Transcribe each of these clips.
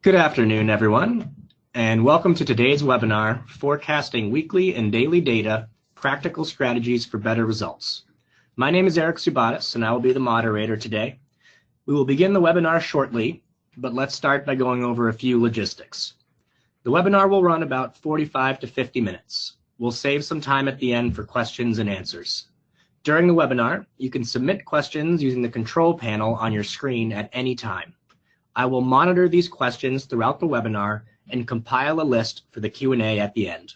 Good afternoon, everyone, and welcome to today's webinar, Forecasting Weekly and Daily Data, Practical Strategies for Better Results. My name is Eric Subatis, and I will be the moderator today. We will begin the webinar shortly, but let's start by going over a few logistics. The webinar will run about 45 to 50 minutes. We'll save some time at the end for questions and answers. During the webinar, you can submit questions using the control panel on your screen at any time. I will monitor these questions throughout the webinar and compile a list for the Q&A at the end.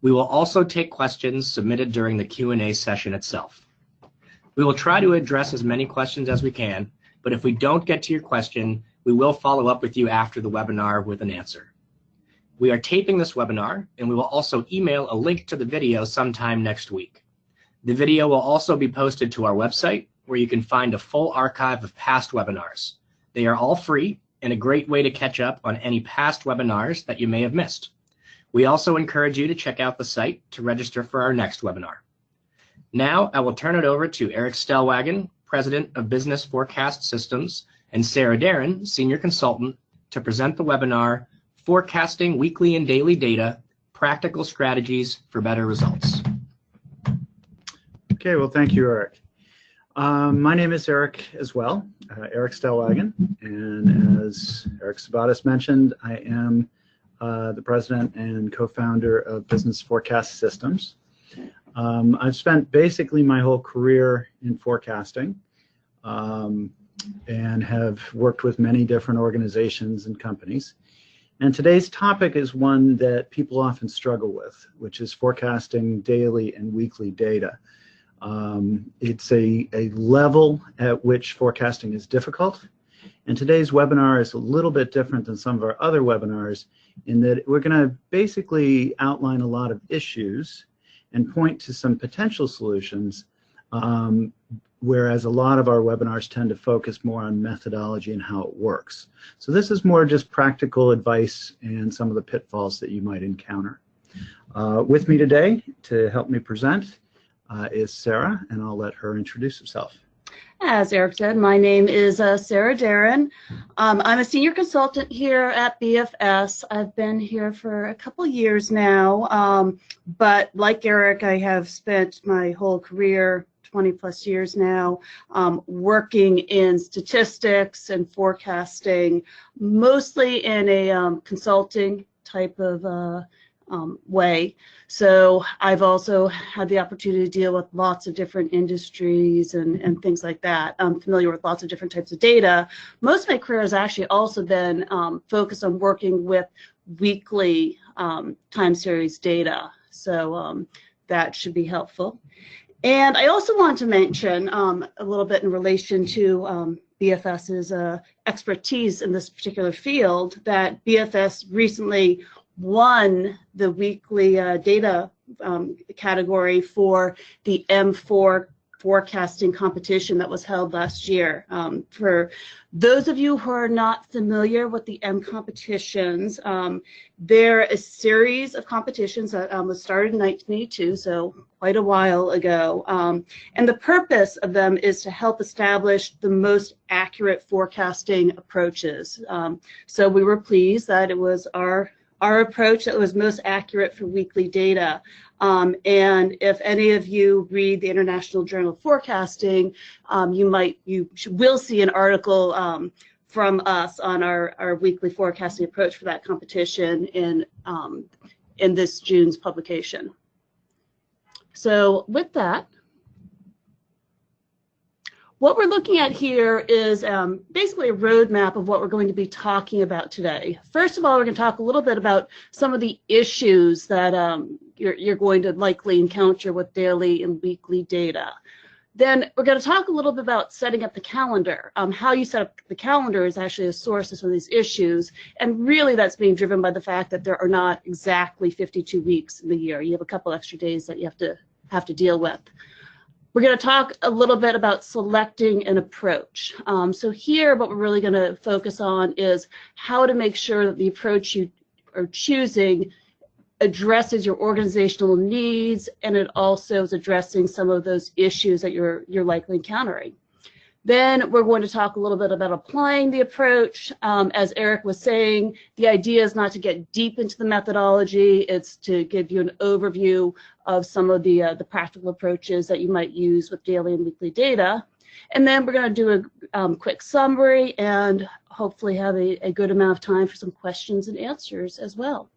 We will also take questions submitted during the Q&A session itself. We will try to address as many questions as we can, but if we don't get to your question, we will follow up with you after the webinar with an answer. We are taping this webinar, and we will also email a link to the video sometime next week. The video will also be posted to our website, where you can find a full archive of past webinars. They are all free and a great way to catch up on any past webinars that you may have missed. We also encourage you to check out the site to register for our next webinar. Now I will turn it over to Eric Stellwagen, President of Business Forecast Systems, and Sarah Darin, Senior Consultant, to present the webinar, Forecasting Weekly and Daily Data, Practical Strategies for Better Results. Okay, well, thank you, Eric. My name is Eric as well, Eric Stellwagen, and as Eric Subatis mentioned, I am the president and co-founder of Business Forecast Systems. I've spent basically my whole career in forecasting and have worked with many different organizations and companies. And today's topic is one that people often struggle with, which is forecasting daily and weekly data. It's a level at which forecasting is difficult, and today's webinar is a little bit different than some of our other webinars in that we're going to basically outline a lot of issues and point to some potential solutions, whereas a lot of our webinars tend to focus more on methodology and how it works. So this is more just practical advice and some of the pitfalls that you might encounter. With me today to help me present is Sarah, and I'll let her introduce herself. As Eric said, my name is Sarah Darin. I'm a senior consultant here at BFS. I've been here for a couple years now, but like Eric, I have spent my whole career, 20 plus years now, working in statistics and forecasting, mostly in a consulting type of way. So I've also had the opportunity to deal with lots of different industries and things like that. I'm familiar with lots of different types of data. Most of my career has actually also been focused on working with weekly time series data. So that should be helpful. And I also want to mention a little bit in relation to BFS's expertise in this particular field, that BFS recently won the weekly data category for the M4 forecasting competition that was held last year. For those of you who are not familiar with the M competitions, they're a series of competitions that was started in 1982, so quite a while ago. And the purpose of them is to help establish the most accurate forecasting approaches. So we were pleased that it was our approach that was most accurate for weekly data. And if any of you read the International Journal of Forecasting, you will see an article from us on our weekly forecasting approach for that competition in this June's publication. So with that, what we're looking at here is basically a roadmap of what we're going to be talking about today. First of all, we're going to talk a little bit about some of the issues that you're going to likely encounter with daily and weekly data. Then we're going to talk a little bit about setting up the calendar. How you set up the calendar is actually a source of some of these issues, and really that's being driven by the fact that there are not exactly 52 weeks in the year. You have a couple extra days that you have to deal with. We're going to talk a little bit about selecting an approach. So here what we're really going to focus on is how to make sure that the approach you are choosing addresses your organizational needs, and it also is addressing some of those issues that you're likely encountering. Then we're going to talk a little bit about applying the approach. As Eric was saying, the idea is not to get deep into the methodology. It's to give you an overview of some of the practical approaches that you might use with daily and weekly data. And then we're going to do a quick summary and hopefully have a good amount of time for some questions and answers as well.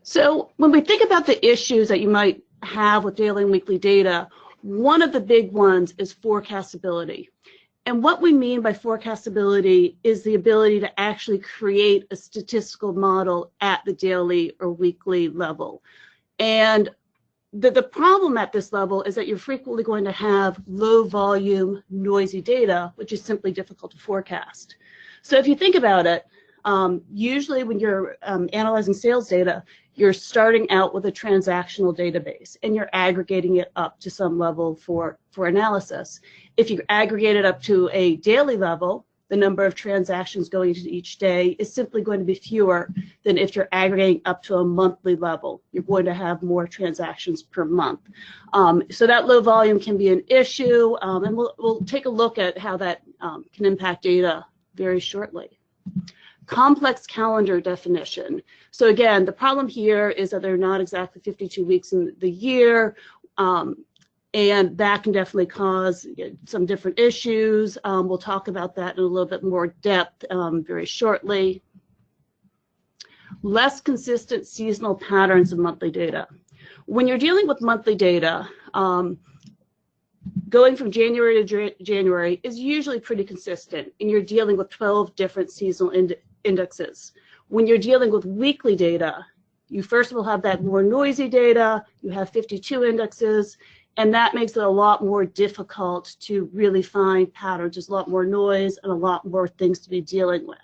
So when we think about the issues that you might have with daily and weekly data, one of the big ones is forecastability. And what we mean by forecastability is the ability to actually create a statistical model at the daily or weekly level. And the problem at this level is that you're frequently going to have low volume, noisy data, which is simply difficult to forecast. So if you think about it, usually when you're analyzing sales data, you're starting out with a transactional database and you're aggregating it up to some level for analysis. If you aggregate it up to a daily level, the number of transactions going into each day is simply going to be fewer than if you're aggregating up to a monthly level. You're going to have more transactions per month. So that low volume can be an issue, and we'll take a look at how that can impact data very shortly. Complex calendar definition. So again, the problem here is that there are not exactly 52 weeks in the year, and that can definitely cause some different issues. We'll talk about that in a little bit more depth very shortly. Less consistent seasonal patterns of monthly data. When you're dealing with monthly data, going from January to January is usually pretty consistent, and you're dealing with 12 different seasonal indexes. When you're dealing with weekly data, you first of all have that more noisy data, you have 52 indexes, and that makes it a lot more difficult to really find patterns. There's a lot more noise and a lot more things to be dealing with.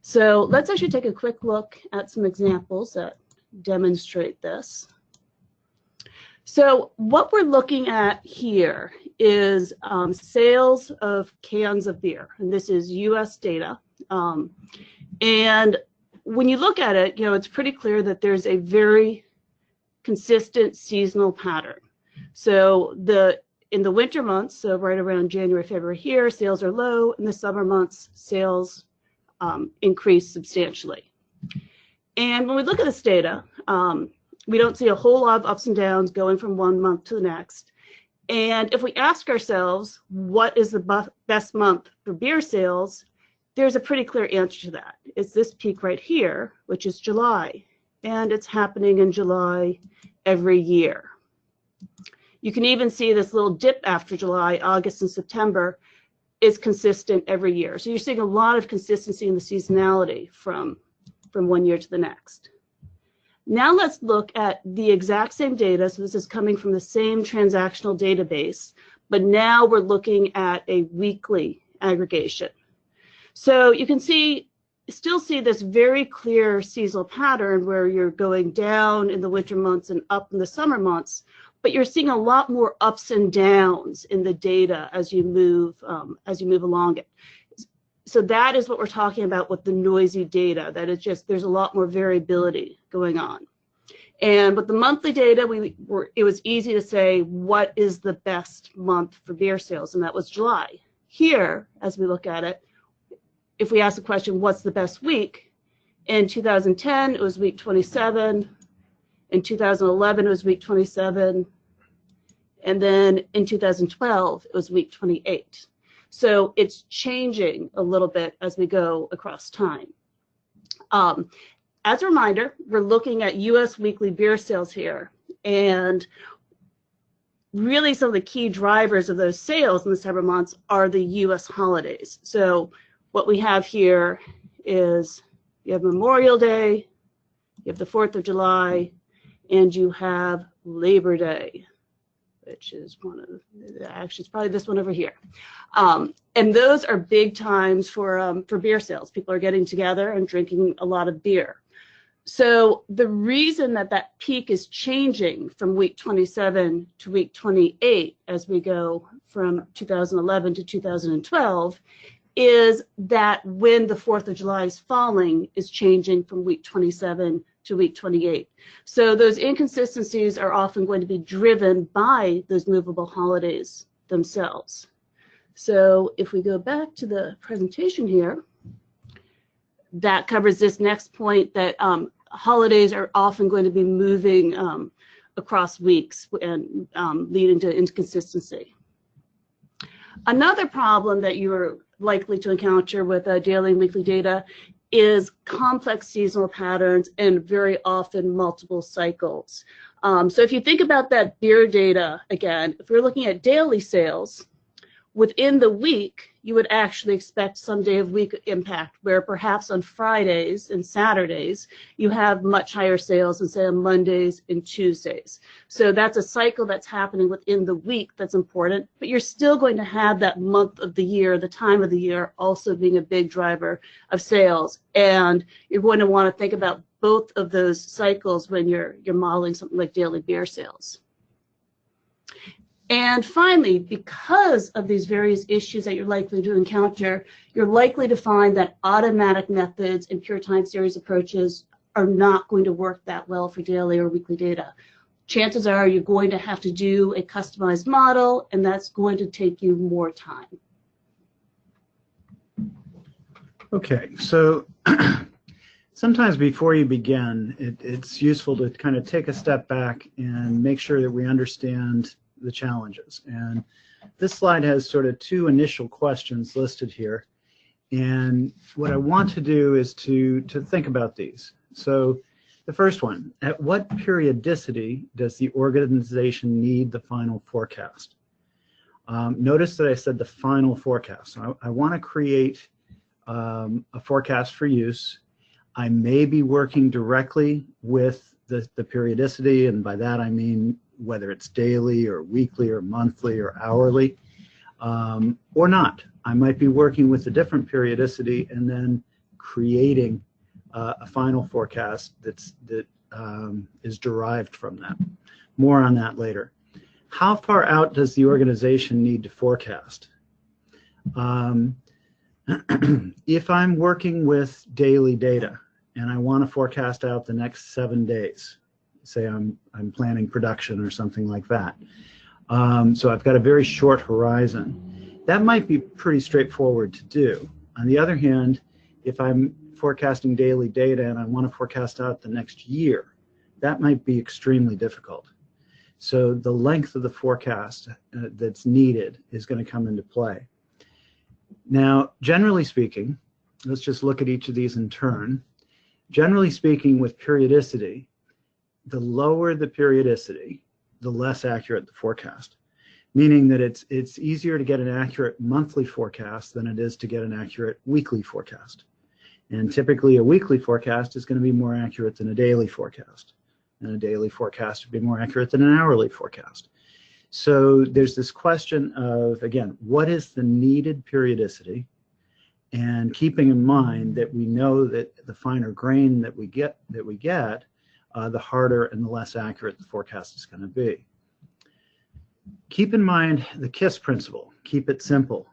So let's actually take a quick look at some examples that demonstrate this. So what we're looking at here is sales of cans of beer, and this is US data. And when you look at it, it's pretty clear that there's a very consistent seasonal pattern. So in the winter months, so right around January, February here, sales are low. In the summer months, sales increase substantially. And when we look at this data, we don't see a whole lot of ups and downs going from one month to the next. And if we ask ourselves, what is the best month for beer sales, there's a pretty clear answer to that. It's this peak right here, which is July. And it's happening in July every year. You can even see this little dip after July, August, and September is consistent every year. So you're seeing a lot of consistency in the seasonality from one year to the next. Now let's look at the exact same data. So this is coming from the same transactional database, but now we're looking at a weekly aggregation. So you can still see this very clear seasonal pattern where you're going down in the winter months and up in the summer months, but you're seeing a lot more ups and downs in the data as you move along it. So that is what we're talking about with the noisy data, that it's just, there's a lot more variability going on. And with the monthly data, it was easy to say, what is the best month for beer sales? And that was July. Here, as we look at it, if we ask the question, what's the best week? In 2010, it was week 27. In 2011, it was week 27. And then in 2012, it was week 28. So it's changing a little bit as we go across time. As a reminder, we're looking at US weekly beer sales here. And really some of the key drivers of those sales in the summer months are the US holidays. So what we have here is you have Memorial Day, you have the 4th of July, and you have Labor Day, which is actually it's probably this one over here. And those are big times for beer sales. People are getting together and drinking a lot of beer. So the reason that peak is changing from week 27 to week 28 as we go from 2011 to 2012 is that when the 4th of July is falling is changing from week 27 to week 28. So those inconsistencies are often going to be driven by those movable holidays themselves. So if we go back to the presentation here, that covers this next point, that holidays are often going to be moving across weeks and leading to inconsistency. Another problem that you're likely to encounter with daily and weekly data is complex seasonal patterns and very often multiple cycles. So if you think about that beer data again, if we're looking at daily sales, within the week, you would actually expect some day of week impact, where perhaps on Fridays and Saturdays, you have much higher sales than, say, on Mondays and Tuesdays. So that's a cycle that's happening within the week that's important, but you're still going to have that month of the year, the time of the year, also being a big driver of sales. And you're going to want to think about both of those cycles when you're modeling something like daily beer sales. And finally, because of these various issues that you're likely to encounter, you're likely to find that automatic methods and pure time series approaches are not going to work that well for daily or weekly data. Chances are you're going to have to do a customized model, and that's going to take you more time. Okay, so sometimes before you begin, it's useful to kind of take a step back and make sure that we understand the challenges. And this slide has sort of two initial questions listed here. And what I want to do is to think about these. So the first one, at what periodicity does the organization need the final forecast? Notice that I said the final forecast. So I want to create a forecast for use. I may be working directly with the periodicity, and by that I mean whether it's daily or weekly or monthly or hourly, or not. I might be working with a different periodicity and then creating a final forecast that is derived from that. More on that later. How far out does the organization need to forecast? If I'm working with daily data and I want to forecast out the next 7 days, say I'm planning production or something like that. So I've got a very short horizon. That might be pretty straightforward to do. On the other hand, if I'm forecasting daily data and I want to forecast out the next year, that might be extremely difficult. So the length of the forecast that's needed is going to come into play. Now, generally speaking, let's just look at each of these in turn. Generally speaking, with periodicity, the lower the periodicity, the less accurate the forecast, meaning that it's easier to get an accurate monthly forecast than it is to get an accurate weekly forecast. And typically a weekly forecast is going to be more accurate than a daily forecast, and a daily forecast would be more accurate than an hourly forecast. So there's this question of, again, what is the needed periodicity? And keeping in mind that we know that the finer grain that we get, the harder and the less accurate the forecast is going to be. Keep in mind the KISS principle. Keep it simple.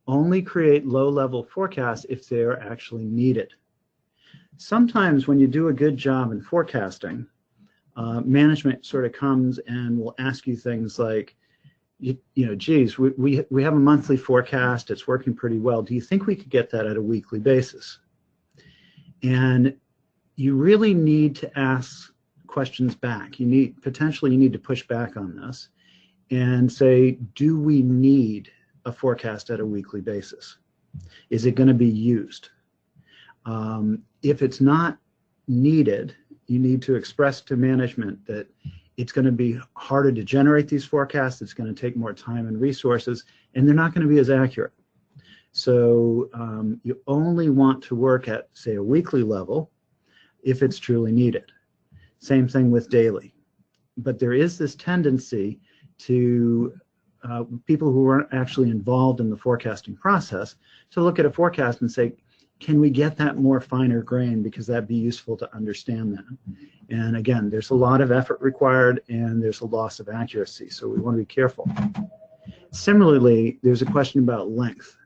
Only create low-level forecasts if they are actually needed. Sometimes when you do a good job in forecasting, management sort of comes and will ask you things like, you know, geez, we have a monthly forecast. It's working pretty well. Do you think we could get that at a weekly basis? And you really need to ask questions back. Potentially you need to push back on this and say, do we need a forecast at a weekly basis? Is it going to be used? If it's not needed, you need to express to management that it's going to be harder to generate these forecasts, it's going to take more time and resources, and they're not going to be as accurate. So you only want to work at, say, a weekly level if it's truly needed. Same thing with daily. But there is this tendency to people who aren't actually involved in the forecasting process to look at a forecast and say, can we get that more finer grain, because that'd be useful to understand that. And again, there's a lot of effort required and there's a loss of accuracy, so we want to be careful. Similarly, there's a question about length.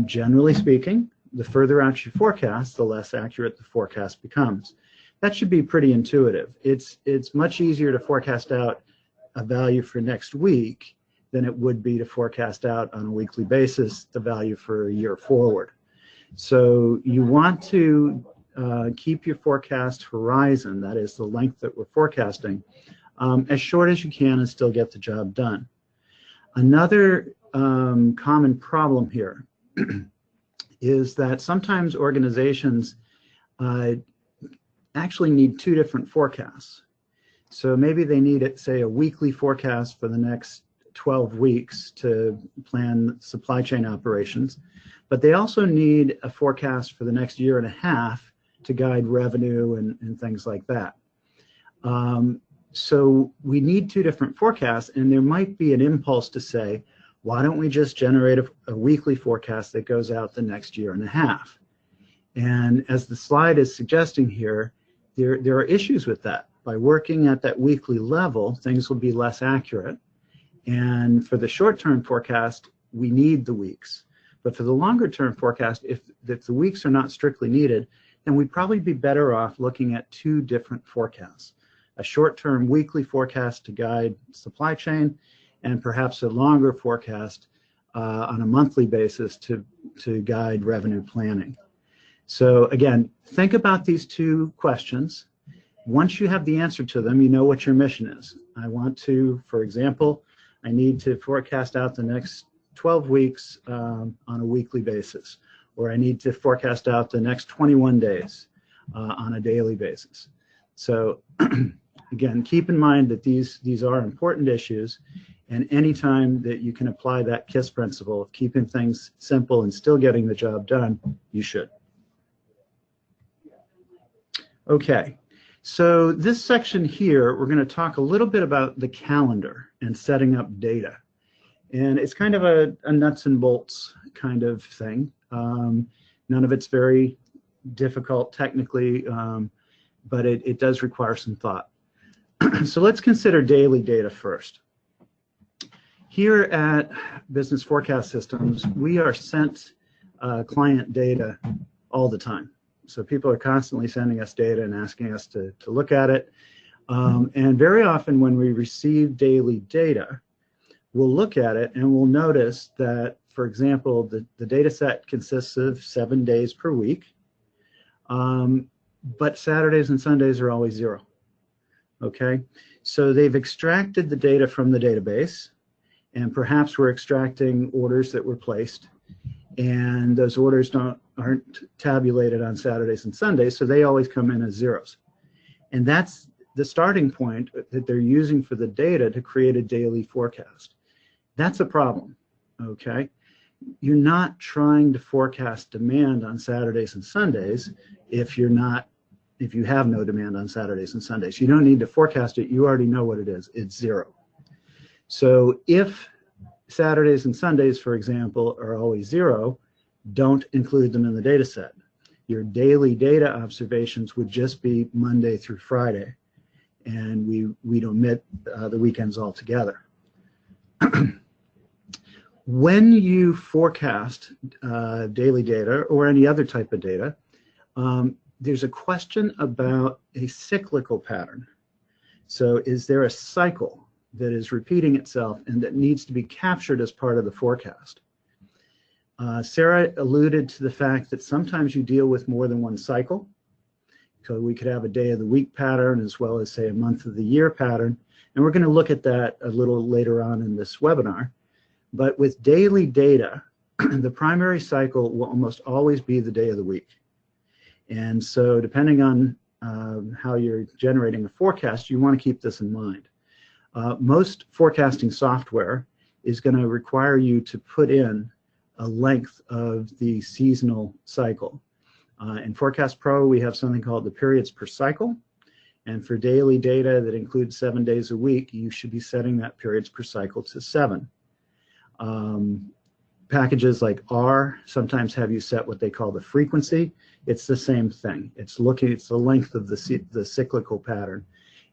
Generally speaking, the further out you forecast, the less accurate the forecast becomes. that should be pretty intuitive. It's much easier to forecast out a value for next week than it would be to forecast out on a weekly basis the value for a year forward. So you want to keep your forecast horizon, that is the length that we're forecasting, as short as you can and still get the job done. Another common problem here is that sometimes organizations actually need two different forecasts. So maybe they need, say, a weekly forecast for the next 12 weeks to plan supply chain operations, but they also need a forecast for the next year and a half to guide revenue and things like that. So we need two different forecasts, and there might be an impulse to say, why don't we just generate a weekly forecast that goes out the next year and a half? And as the slide is suggesting here, there are issues with that. By working at that weekly level, things will be less accurate. And for the short-term forecast, we need the weeks. But for the longer-term forecast, if the weeks are not strictly needed, then we'd probably be better off looking at two different forecasts. A short-term weekly forecast to guide supply chain, and perhaps a longer forecast on a monthly basis to guide revenue planning. So again, think about these two questions. Once you have the answer to them, you know what your mission is. I want to, for example, I need to forecast out the next 12 weeks on a weekly basis, or I need to forecast out the next 21 days on a daily basis. So again, keep in mind that these are important issues, and anytime that you can apply that KISS principle of keeping things simple and still getting the job done, you should. Okay, so this section here, we're going to talk a little bit about the calendar and setting up data. And it's kind of a nuts and bolts kind of thing. None of it's very difficult technically, but it does require some thought. So let's consider daily data first. Here at Business Forecast Systems, we are sent client data all the time. So people are constantly sending us data and asking us to look at it. And very often when we receive daily data, we'll look at it and we'll notice that, for example, the data set consists of 7 days per week, but Saturdays and Sundays are always 0. Okay, so they've extracted the data from the database, and perhaps we're extracting orders that were placed, and those orders aren't tabulated on Saturdays and Sundays, so they always come in as zeros. And that's the starting point that they're using for the data to create a daily forecast. That's a problem, okay? You're not trying to forecast demand on Saturdays and Sundays if you have no demand on Saturdays and Sundays. You don't need to forecast it. You already know what it is. It's 0. So if Saturdays and Sundays, for example, are always 0, don't include them in the data set. Your daily data observations would just be Monday through Friday, and we'd omit the weekends altogether. When you forecast daily data or any other type of data, there's a question about a cyclical pattern. So is there a cycle that is repeating itself and that needs to be captured as part of the forecast? Sarah alluded to the fact that sometimes you deal with more than one cycle. So we could have a day of the week pattern as well as, say, a month of the year pattern. And we're going to look at that a little later on in this webinar. But with daily data, the primary cycle will almost always be the day of the week. And so depending on how you're generating a forecast, you want to keep this in mind. Most forecasting software is going to require you to put in a length of the seasonal cycle. In Forecast Pro, we have something called the periods per cycle. And for daily data that includes 7 days a week, you should be setting that periods per cycle to 7. Packages like R sometimes have you set what they call the frequency. It's the same thing. It's the length of the cyclical pattern.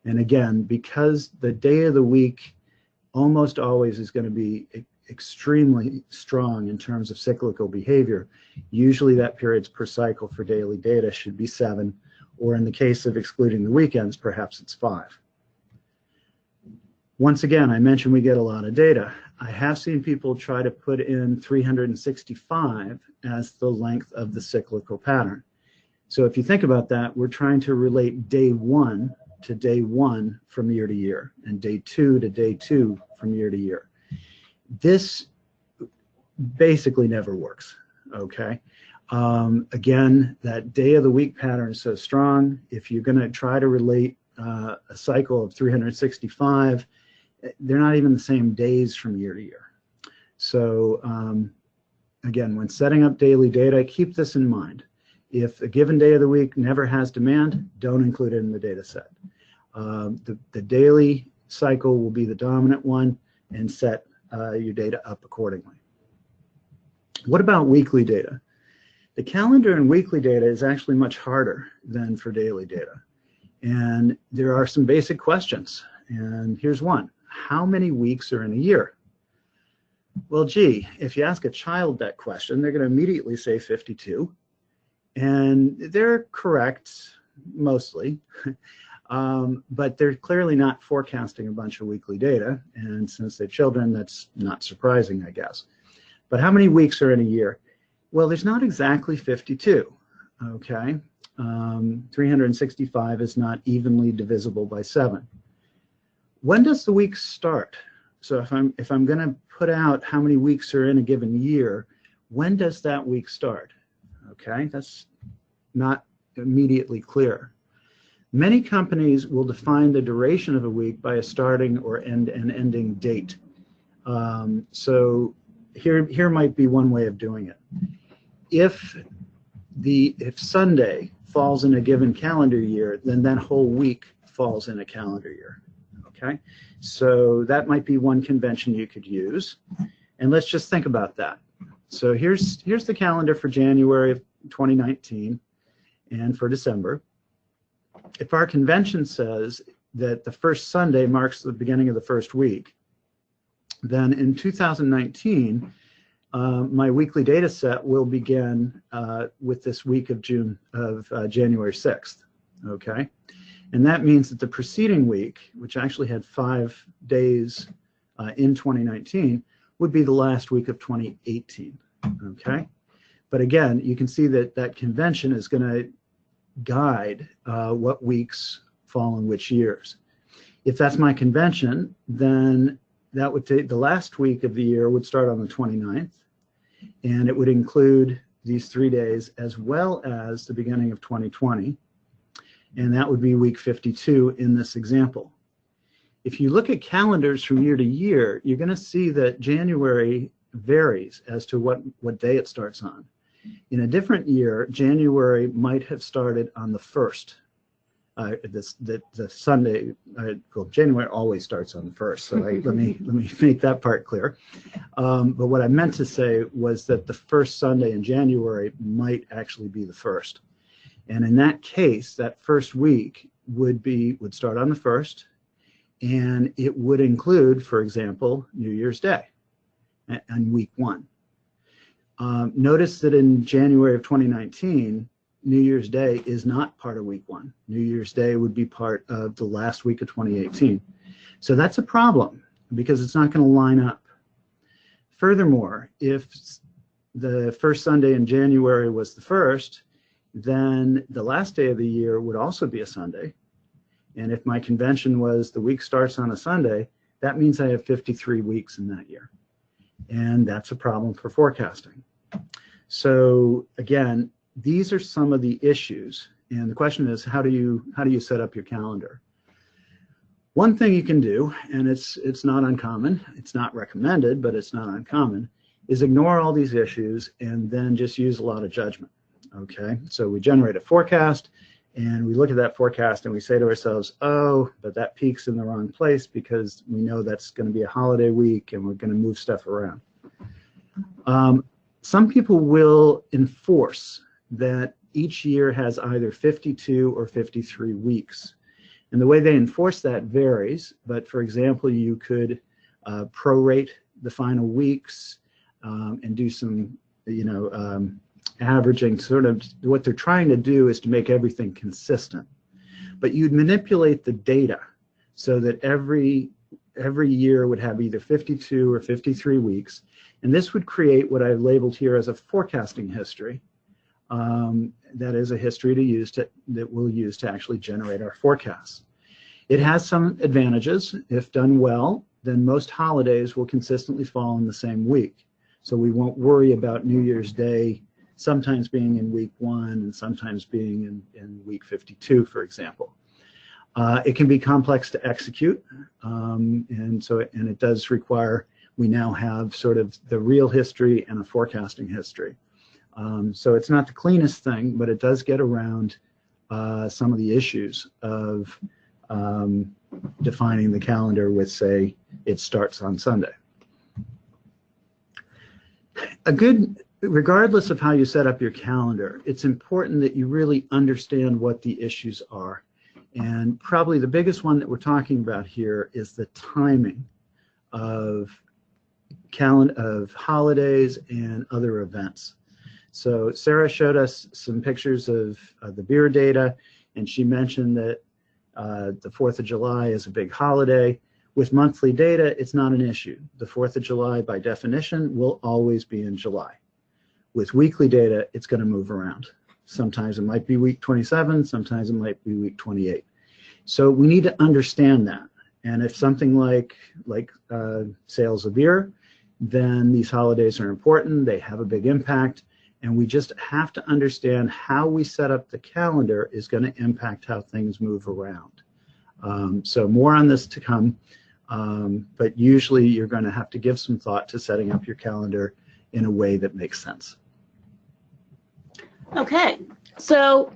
And again, because the day of the week almost always is going to be extremely strong in terms of cyclical behavior, usually that periods per cycle for daily data should be 7, or in the case of excluding the weekends, perhaps it's 5. Once again, I mentioned we get a lot of data. I have seen people try to put in 365 as the length of the cyclical pattern. So if you think about that, we're trying to relate day 1 to day 1 from year to year, and day 2 to day 2 from year to year. This basically never works, okay? Again, that day of the week pattern is so strong. If you're going to try to relate a cycle of 365, they're not even the same days from year to year. So again, when setting up daily data, keep this in mind. If a given day of the week never has demand, don't include it in the data set. The daily cycle will be the dominant one, and set your data up accordingly. What about weekly data? The calendar and weekly data is actually much harder than for daily data. And there are some basic questions. And here's one. How many weeks are in a year? Well, gee, if you ask a child that question, they're going to immediately say 52. And they're correct, mostly. But they're clearly not forecasting a bunch of weekly data. And since they're children, that's not surprising, I guess. But how many weeks are in a year? Well, there's not exactly 52, okay? 365 is not evenly divisible by 7. When does the week start? So if I'm going to put out how many weeks are in a given year, when does that week start? Okay, that's not immediately clear. Many companies will define the duration of a week by a starting or an ending date. So here might be one way of doing it. If Sunday falls in a given calendar year, then that whole week falls in a calendar year. Okay, so that might be one convention you could use. And let's just think about that. So here's the calendar for January of 2019 and for December. If our convention says that the first Sunday marks the beginning of the first week, then in 2019, my weekly data set will begin with this week of January 6th, okay? And that means that the preceding week, which actually had 5 days in 2019, would be the last week of 2018, okay? But again, you can see that that convention is going to guide what weeks fall in which years. If that's my convention, then that would take the last week of the year would start on the 29th, and it would include these 3 days as well as the beginning of 2020, and that would be week 52 in this example. If you look at calendars from year to year, you're going to see that January varies as to what day it starts on. In a different year, January might have started on the 1st. The Sunday, well, January always starts on the 1st, so let me make that part clear. But what I meant to say was that the first Sunday in January might actually be the 1st. And in that case, that first week would start on the 1st, and it would include, for example, New Year's Day and week 1. Notice that in January of 2019, New Year's Day is not part of week 1. New Year's Day would be part of the last week of 2018. So that's a problem because it's not going to line up. Furthermore, if the first Sunday in January was the 1st, then the last day of the year would also be a Sunday. And if my convention was the week starts on a Sunday, that means I have 53 weeks in that year. And that's a problem for forecasting. So again, these are some of the issues. And the question is, how do you set up your calendar? One thing you can do, and it's not uncommon, it's not recommended, but it's not uncommon, is ignore all these issues and then just use a lot of judgment. Okay, so we generate a forecast and we look at that forecast and we say to ourselves, oh, but that peak's in the wrong place because we know that's going to be a holiday week and we're going to move stuff around. Some people will enforce that each year has either 52 or 53 weeks. And the way they enforce that varies, but for example, you could prorate the final weeks and do some, averaging, sort of what they're trying to do is to make everything consistent. But you'd manipulate the data so that every year would have either 52 or 53 weeks, and this would create what I've labeled here as a forecasting history. That is a history that we'll use to actually generate our forecasts. It has some advantages. If done well, then most holidays will consistently fall in the same week. So we won't worry about New Year's Day sometimes being in week 1 and sometimes being in week 52, for example. It can be complex to execute, and it does require, we now have sort of the real history and a forecasting history. So it's not the cleanest thing, but it does get around some of the issues of defining the calendar with, say, it starts on Sunday. Regardless of how you set up your calendar, it's important that you really understand what the issues are. And probably the biggest one that we're talking about here is the timing of holidays and other events. So Sarah showed us some pictures of the beer data, and she mentioned that the 4th of July is a big holiday. With monthly data, it's not an issue. The 4th of July, by definition, will always be in July. With weekly data, it's going to move around. Sometimes it might be week 27, sometimes it might be week 28. So we need to understand that. And if something like sales of beer, then these holidays are important, they have a big impact, and we just have to understand how we set up the calendar is going to impact how things move around. So more on this to come, but usually you're going to have to give some thought to setting up your calendar in a way that makes sense. Okay, so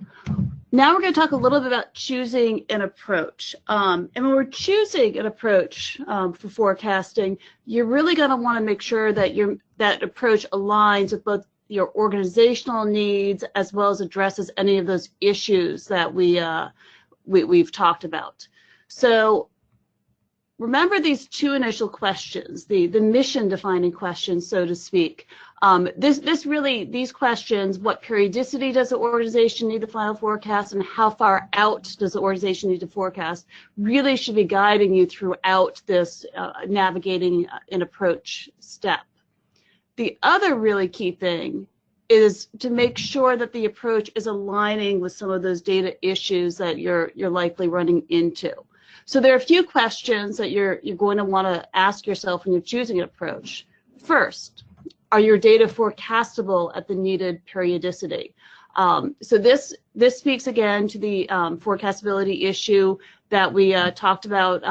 now we're going to talk a little bit about choosing an approach. And when we're choosing an approach for forecasting, you're really going to want to make sure that that approach aligns with both your organizational needs as well as addresses any of those issues that we've talked about. So remember these two initial questions, the mission defining questions, so to speak. These questions, what periodicity does the organization need to final forecast and how far out does the organization need to forecast, really should be guiding you throughout this navigating an approach step. The other really key thing is to make sure that the approach is aligning with some of those data issues that you're likely running into. So there are a few questions that you're going to want to ask yourself when you're choosing an approach. First, are your data forecastable at the needed periodicity? So this speaks again to the forecastability issue that we talked about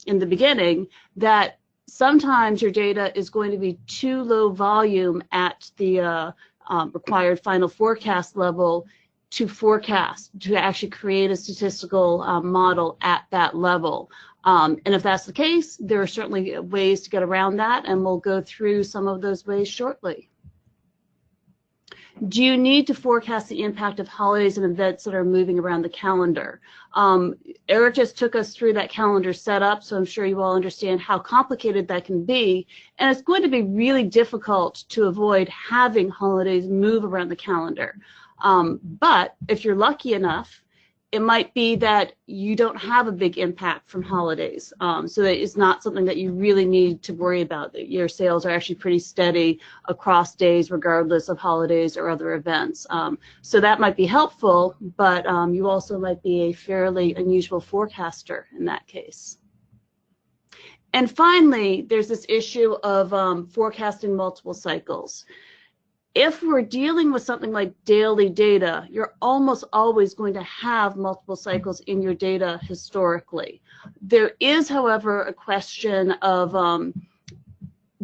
in the beginning, that sometimes your data is going to be too low volume at the required final forecast level to actually create a statistical model at that level. And if that's the case, there are certainly ways to get around that, and we'll go through some of those ways shortly. Do you need to forecast the impact of holidays and events that are moving around the calendar? Eric just took us through that calendar setup, so I'm sure you all understand how complicated that can be, and it's going to be really difficult to avoid having holidays move around the calendar. But if you're lucky enough, it might be that you don't have a big impact from holidays, so that it's not something that you really need to worry about, that your sales are actually pretty steady across days regardless of holidays or other events. So that might be helpful, but you also might be a fairly unusual forecaster in that case. And finally, there's this issue of forecasting multiple cycles. If we're dealing with something like daily data, you're almost always going to have multiple cycles in your data historically. There is, however, a question of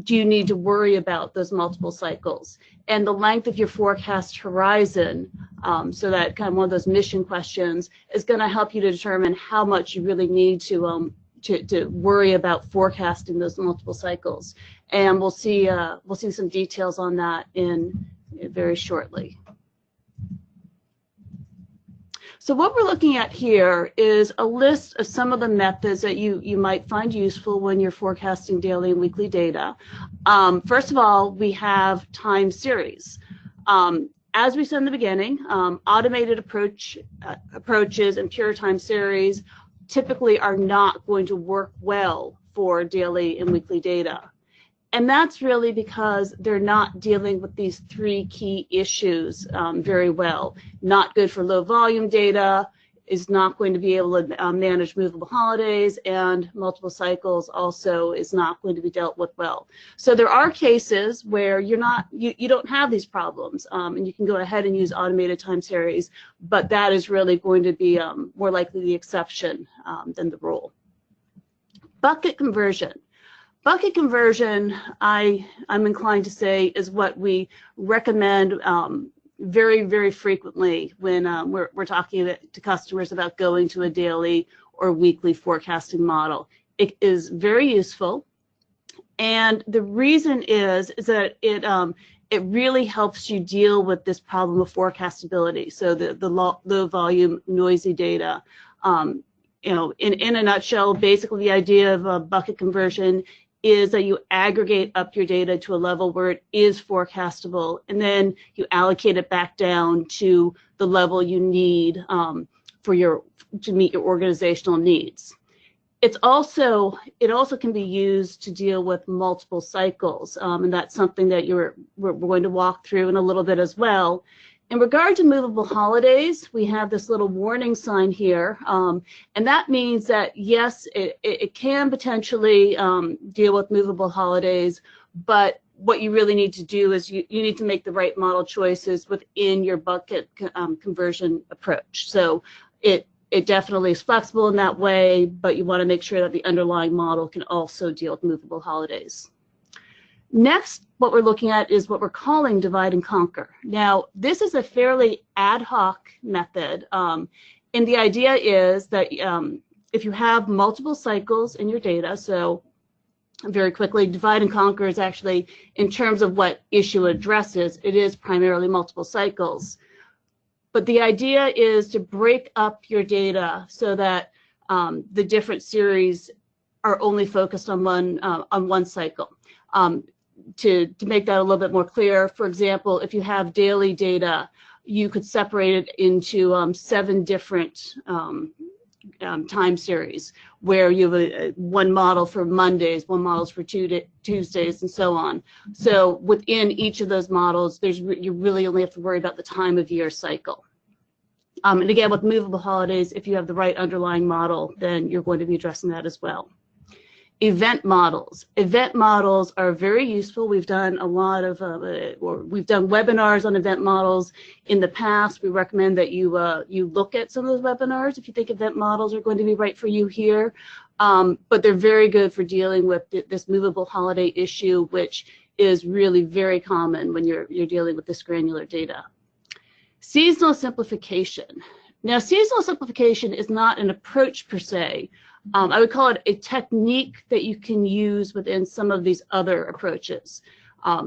do you need to worry about those multiple cycles? And the length of your forecast horizon, so that kind of one of those mission questions, is going to help you to determine how much you really need to worry about forecasting those multiple cycles. And we'll see some details on that very shortly. So what we're looking at here is a list of some of the methods that you might find useful when you're forecasting daily and weekly data. First of all, we have time series. as we said in the beginning, automated approaches and pure time series typically are not going to work well for daily and weekly data. And that's really because they're not dealing with these three key issues very well. Not good for low volume data, is not going to be able to manage movable holidays, and multiple cycles also is not going to be dealt with well. So there are cases where you don't have these problems, and you can go ahead and use automated time series, but that is really going to be more likely the exception than the rule. Bucket conversion. Bucket conversion, I'm inclined to say, is what we recommend very, very frequently when we're talking to customers about going to a daily or weekly forecasting model. It is very useful, and the reason is that it really helps you deal with this problem of forecastability. So the low volume, noisy data. You know, in a nutshell, basically the idea of a bucket conversion is that you aggregate up your data to a level where it is forecastable, and then you allocate it back down to the level you need to meet your organizational needs. It also can be used to deal with multiple cycles, and that's something that we're going to walk through in a little bit as well. In regard to movable holidays, we have this little warning sign here, and that means that yes, it can potentially deal with movable holidays, but what you really need to do is you need to make the right model choices within your bucket conversion approach. So it definitely is flexible in that way, but you want to make sure that the underlying model can also deal with movable holidays. Next, what we're looking at is what we're calling divide and conquer. Now, this is a fairly ad hoc method, and the idea is that if you have multiple cycles in your data, so very quickly, divide and conquer is actually, in terms of what issue it addresses, it is primarily multiple cycles. But the idea is to break up your data so that the different series are only focused on one cycle. To make that a little bit more clear, for example, if you have daily data, you could separate it into 7 different time series, where you have one model for Mondays, one model for Tuesdays, and so on. So within each of those models, you really only have to worry about the time of year cycle. And again, with movable holidays, if you have the right underlying model, then you're going to be addressing that as well. Event models. Event models are very useful. We've done a lot of, we've done webinars on event models in the past. We recommend that you look at some of those webinars if you think event models are going to be right for you here. But they're very good for dealing with this movable holiday issue, which is really very common when you're dealing with this granular data. Seasonal simplification. Now, seasonal simplification is not an approach per se. I would call it a technique that you can use within some of these other approaches.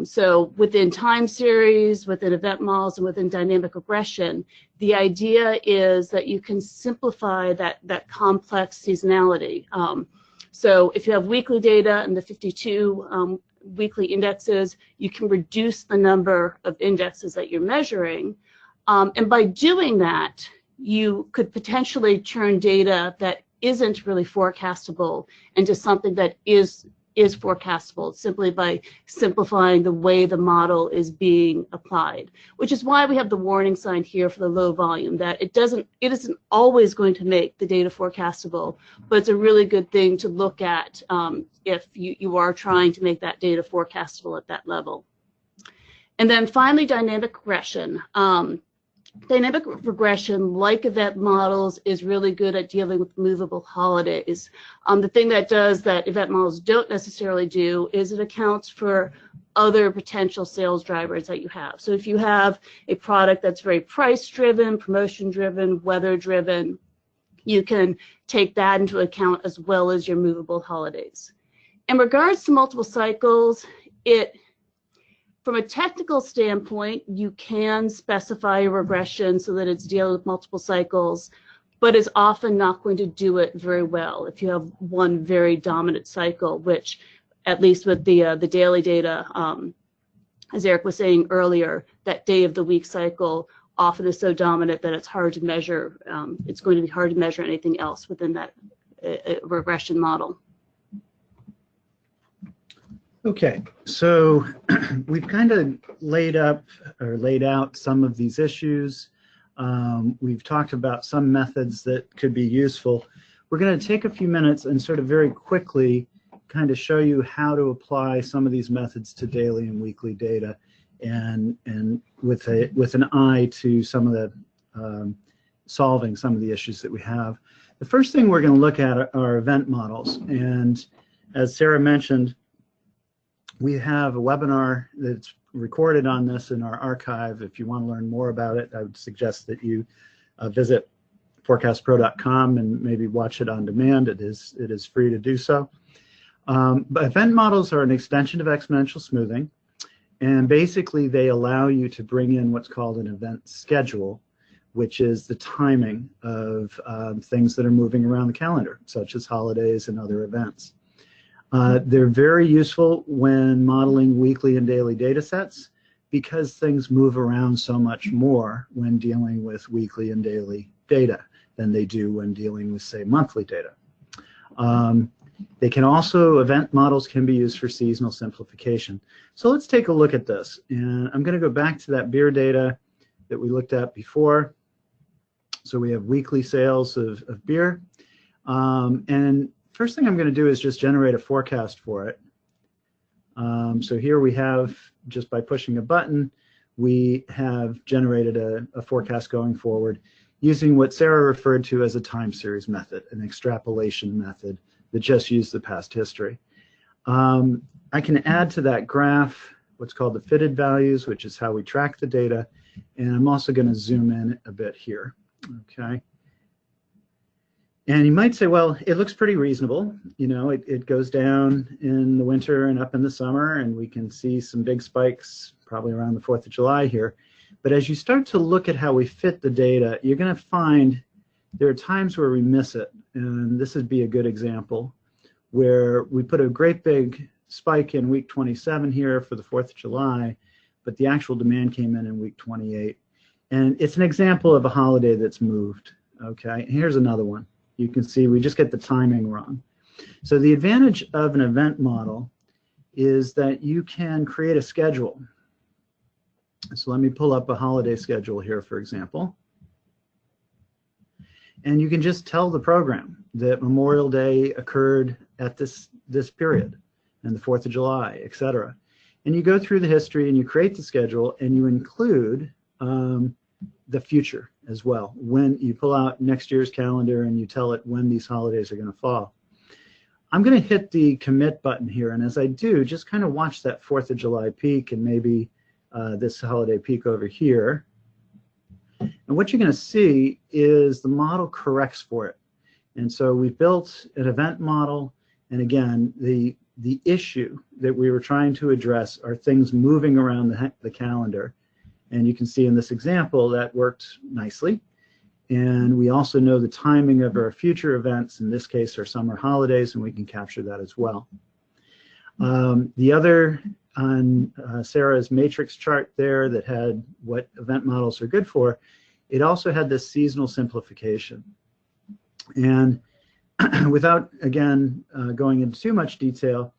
So within time series, within event models, and within dynamic regression, the idea is that you can simplify that complex seasonality. So if you have weekly data and the 52 weekly indexes, you can reduce the number of indexes that you're measuring. And by doing that, you could potentially turn data that isn't really forecastable into something that is forecastable simply by simplifying the way the model is being applied, which is why we have the warning sign here for the low volume, that it isn't always going to make the data forecastable, but it's a really good thing to look at if you are trying to make that data forecastable at that level. And then finally, dynamic regression. Dynamic regression, like event models, is really good at dealing with movable holidays. The thing that does that event models don't necessarily do is it accounts for other potential sales drivers that you have. So if you have a product that's very price-driven, promotion-driven, weather-driven, you can take that into account as well as your movable holidays. In regards to multiple cycles, from a technical standpoint, you can specify a regression so that it's dealing with multiple cycles, but is often not going to do it very well if you have one very dominant cycle, which, at least with the daily data, as Eric was saying earlier, that day of the week cycle often is so dominant that it's hard to measure. It's going to be hard to measure anything else within that regression model. Okay, so we've kind of laid out some of these issues. We've talked about some methods that could be useful. We're going to take a few minutes and sort of very quickly kind of show you how to apply some of these methods to daily and weekly data, and with an eye to some of the solving some of the issues that we have. The first thing we're going to look at are event models, and as Sarah mentioned, we have a webinar that's recorded on this in our archive. If you want to learn more about it, I would suggest that you visit forecastpro.com and maybe watch it on demand. It is free to do so. But event models are an extension of exponential smoothing, and basically they allow you to bring in what's called an event schedule, which is the timing of things that are moving around the calendar, such as holidays and other events. They're very useful when modeling weekly and daily data sets because things move around so much more when dealing with weekly and daily data than they do when dealing with, say, monthly data. Event models can be used for seasonal simplification. So let's take a look at this. And I'm going to go back to that beer data that we looked at before. So we have weekly sales of beer. And first thing I'm going to do is just generate a forecast for it. So here we have, just by pushing a button, we have generated a forecast going forward using what Sarah referred to as a time series method, an extrapolation method that just used the past history. I can add to that graph what's called the fitted values, which is how we track the data. And I'm also going to zoom in a bit here. Okay. And you might say, well, it looks pretty reasonable. You know, it goes down in the winter and up in the summer, and we can see some big spikes probably around the 4th of July here. But as you start to look at how we fit the data, you're going to find there are times where we miss it. And this would be a good example where we put a great big spike in week 27 here for the 4th of July, but the actual demand came in week 28. And it's an example of a holiday that's moved. Okay, here's another one. You can see we just get the timing wrong. So the advantage of an event model is that you can create a schedule. So let me pull up a holiday schedule here, for example. And you can just tell the program that Memorial Day occurred at this period, and the 4th of July, etc. And you go through the history and you create the schedule and you include the future as well. When you pull out next year's calendar and you tell it when these holidays are going to fall. I'm going to hit the commit button here, and as I do, just kind of watch that 4th of July peak and maybe this holiday peak over here. And what you're going to see is the model corrects for it. And so we built an event model, and again, the issue that we were trying to address are things moving around the calendar. And you can see in this example that worked nicely. And we also know the timing of our future events, in this case our summer holidays, and we can capture that as well. The other on Sarah's matrix chart there that had what event models are good for, it also had this seasonal simplification. And without, again, going into too much detail,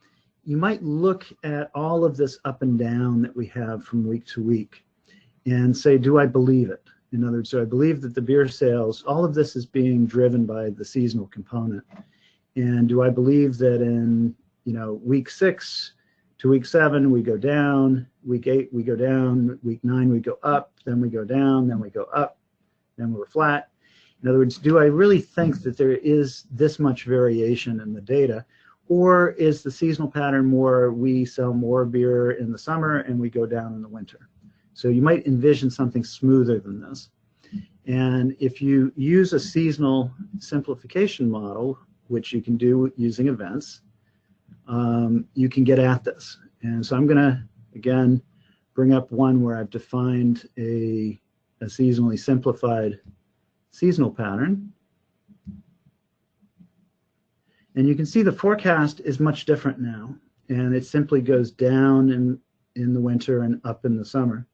you might look at all of this up and down that we have from week to week and say, do I believe it? In other words, do I believe that the beer sales, all of this is being driven by the seasonal component? And do I believe that in, week 6 to week 7, we go down, week 8, we go down, week 9, we go up, then we go down, then we go up, then we're flat? In other words, do I really think that there is this much variation in the data? Or is the seasonal pattern more we sell more beer in the summer and we go down in the winter? So you might envision something smoother than this. And if you use a seasonal simplification model, which you can do using events, you can get at this. And so I'm going to, again, bring up one where I've defined a seasonally simplified seasonal pattern. And you can see the forecast is much different now. And it simply goes down in the winter and up in the summer.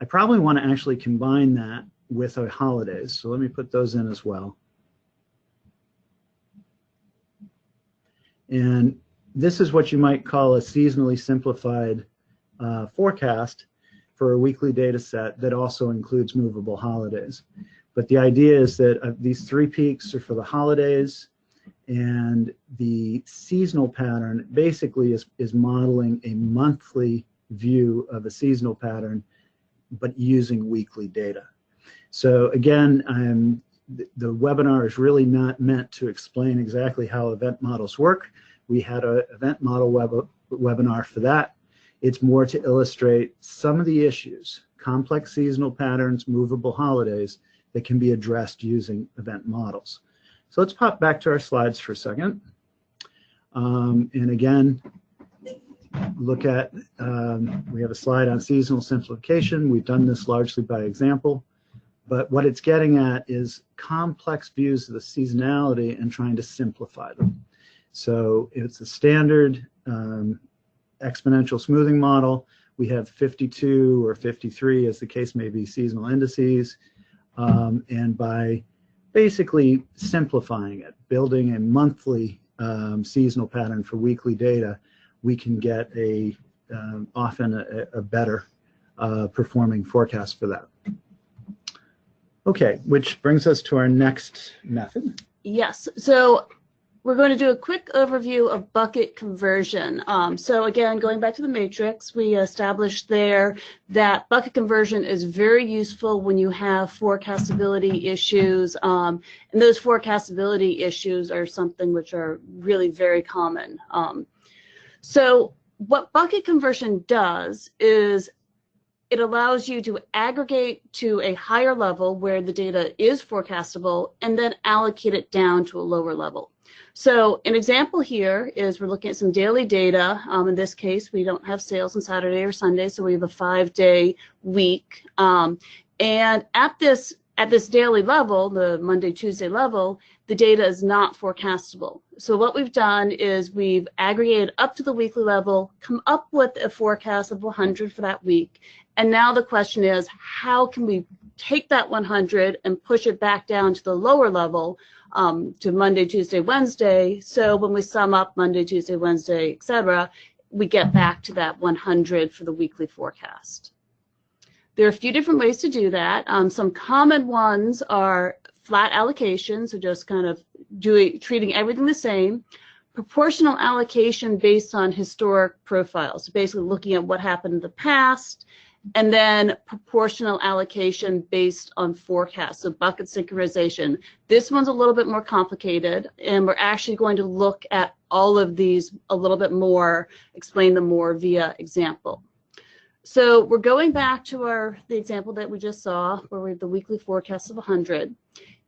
I probably want to actually combine that with our holidays. So let me put those in as well. And this is what you might call a seasonally simplified forecast for a weekly data set that also includes movable holidays. But the idea is that these 3 peaks are for the holidays, and the seasonal pattern basically is modeling a monthly view of a seasonal pattern, but using weekly data. So again, the webinar is really not meant to explain exactly how event models work. We had an event model webinar for that. It's more to illustrate some of the issues, complex seasonal patterns, movable holidays, that can be addressed using event models. So let's pop back to our slides for a second. And again, look at, we have a slide on seasonal simplification. We've done this largely by example, but what it's getting at is complex views of the seasonality and trying to simplify them. So it's a standard exponential smoothing model. We have 52 or 53, as the case may be, seasonal indices. And by basically simplifying it, building a monthly seasonal pattern for weekly data, we can get often a better performing forecast for that. Okay, which brings us to our next method. Yes, so we're going to do a quick overview of bucket conversion. So again, going back to the matrix, we established there that bucket conversion is very useful when you have forecastability issues, and those forecastability issues are something which are really very common. So what bucket conversion does is it allows you to aggregate to a higher level where the data is forecastable and then allocate it down to a lower level. So an example here is we're looking at some daily data. In this case, we don't have sales on Saturday or Sunday, so we have a 5-day week. And at this daily level, the Monday, Tuesday level, the data is not forecastable. So what we've done is we've aggregated up to the weekly level, come up with a forecast of 100 for that week. And now the question is, how can we take that 100 and push it back down to the lower level, to Monday, Tuesday, Wednesday, so when we sum up Monday, Tuesday, Wednesday, etc., we get back to that 100 for the weekly forecast. There are a few different ways to do that. Some common ones are flat allocation, so just kind of treating everything the same. Proportional allocation based on historic profiles, so basically looking at what happened in the past, and then proportional allocation based on forecast, so bucket synchronization. This one's a little bit more complicated, and we're actually going to look at all of these a little bit more, explain them more via example. So we're going back to the example that we just saw, where we have the weekly forecast of 100.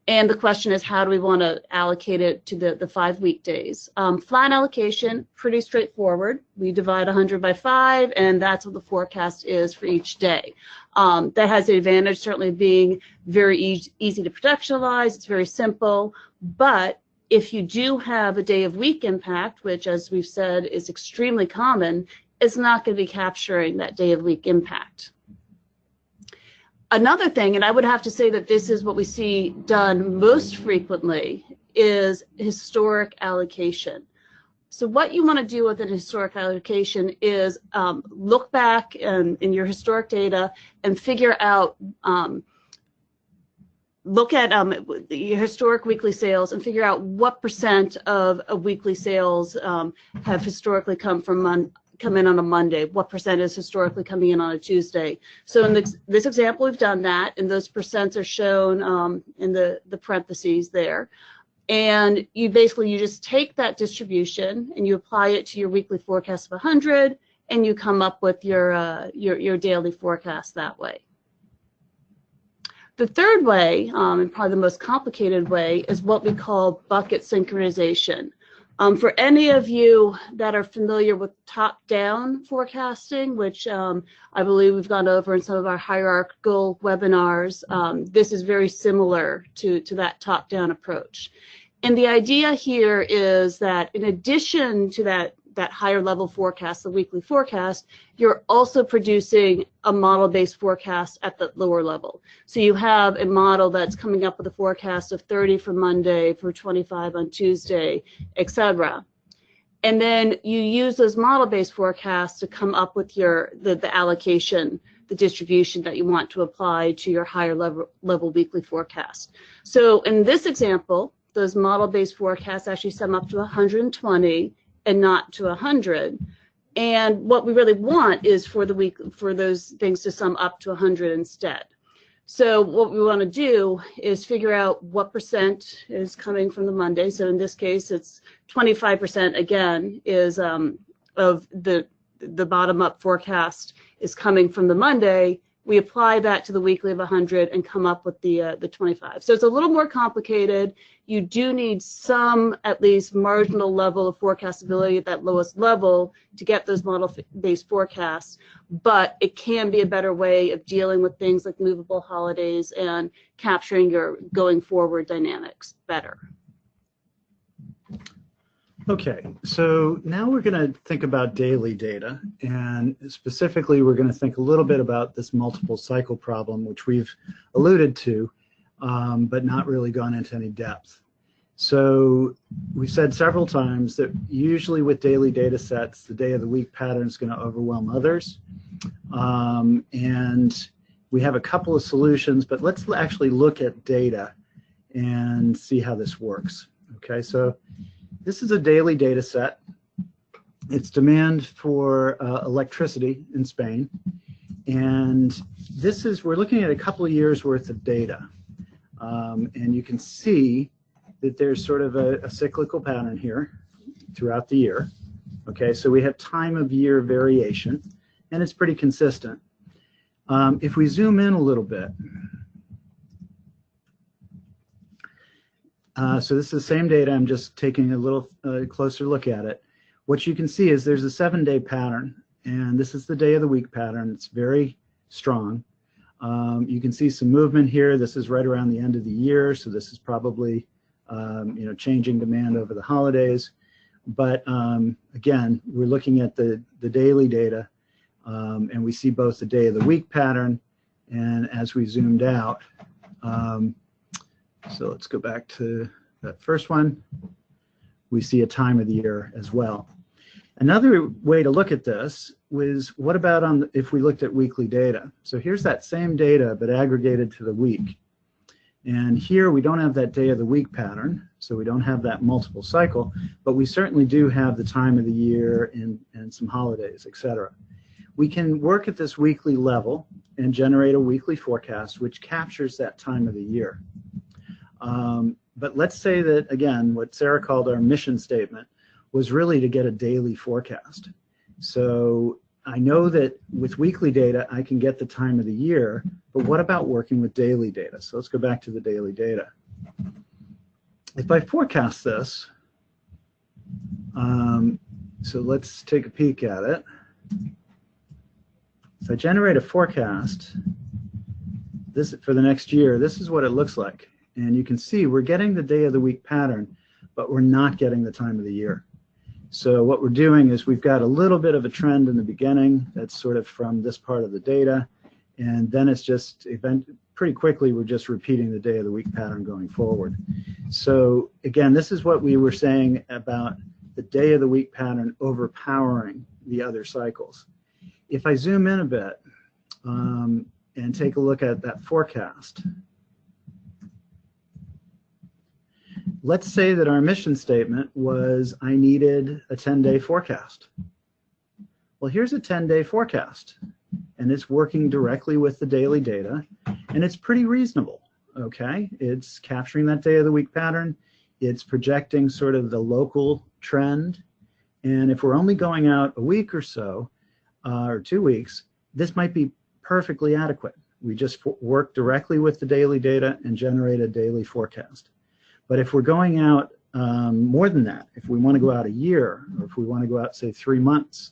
And the question is, how do we want to allocate it to the 5 weekdays? Flat allocation, pretty straightforward. We divide 100 by 5, and that's what the forecast is for each day. That has the advantage certainly of being very easy to productionalize. It's very simple. But if you do have a day of week impact, which, as we've said, is extremely common, it's not going to be capturing that day of week impact. Another thing, and I would have to say that this is what we see done most frequently, is historic allocation. So what you want to do with an historic allocation is look back in your historic data and figure out, look at your historic weekly sales and figure out what % of weekly sales have historically come in on a Monday, what % is historically coming in on a Tuesday. So in this example, we've done that, and those percents are shown in the parentheses there. And you just take that distribution and you apply it to your weekly forecast of 100, and you come up with your daily forecast that way. The third way, and probably the most complicated way, is what we call bucket synchronization. For any of you that are familiar with top-down forecasting, which I believe we've gone over in some of our hierarchical webinars, this is very similar to that top-down approach. And the idea here is that in addition to that that higher level forecast, the weekly forecast, you're also producing a model-based forecast at the lower level. So you have a model that's coming up with a forecast of 30 for Monday, for 25 on Tuesday, etc. And then you use those model-based forecasts to come up with the allocation, the distribution that you want to apply to your higher level weekly forecast. So in this example, those model-based forecasts actually sum up to 120 and not to 100. And what we really want is for those things to sum up to 100 instead. So what we want to do is figure out what percent is coming from the Monday. So in this case, it's 25% again is of the bottom-up forecast is coming from the Monday. We apply that to the weekly of 100 and come up with the 25. So it's a little more complicated. You do need some, at least, marginal level of forecastability at that lowest level to get those model-based forecasts, but it can be a better way of dealing with things like movable holidays and capturing your going forward dynamics better. Okay, so now we're going to think about daily data, and specifically we're going to think a little bit about this multiple cycle problem, which we've alluded to, but not really gone into any depth. So we've said several times that usually with daily data sets, the day of the week pattern is going to overwhelm others, and we have a couple of solutions, but let's actually look at data and see how this works. Okay, so this is a daily data set. It's demand for electricity in Spain. And we're looking at a couple of years worth of data. And you can see that there's sort of a cyclical pattern here throughout the year. Okay, so we have time of year variation, and it's pretty consistent. If we zoom in a little bit, so this is the same data, I'm just taking a little closer look at it. What you can see is there's a 7-day pattern, and this is the day of the week pattern. It's very strong. You can see some movement here. This is right around the end of the year, so this is probably changing demand over the holidays. But again, we're looking at the daily data, and we see both the day of the week pattern, and as we zoomed out, so let's go back to that first one. We see a time of the year as well. Another way to look at this was, what about if we looked at weekly data? So here's that same data, but aggregated to the week. And here we don't have that day of the week pattern, so we don't have that multiple cycle, but we certainly do have the time of the year and some holidays, etc. We can work at this weekly level and generate a weekly forecast which captures that time of the year. But let's say that, again, what Sarah called our mission statement was really to get a daily forecast. So I know that with weekly data, I can get the time of the year, but what about working with daily data? So let's go back to the daily data. If I forecast this, so let's take a peek at it. If I generate a forecast for the next year, this is what it looks like. And you can see we're getting the day of the week pattern, but we're not getting the time of the year. So what we're doing is we've got a little bit of a trend in the beginning that's sort of from this part of the data, and then it's just pretty quickly we're just repeating the day of the week pattern going forward. So again, this is what we were saying about the day of the week pattern overpowering the other cycles. If I zoom in a bit and take a look at that forecast, let's say that our mission statement was I needed a 10-day forecast. Well, here's a 10-day forecast, and it's working directly with the daily data, and it's pretty reasonable, okay? It's capturing that day of the week pattern. It's projecting sort of the local trend, and if we're only going out a week or so, or 2 weeks, this might be perfectly adequate. We just work directly with the daily data and generate a daily forecast. But if we're going out more than that, if we want to go out a year, or if we want to go out, say, 3 months,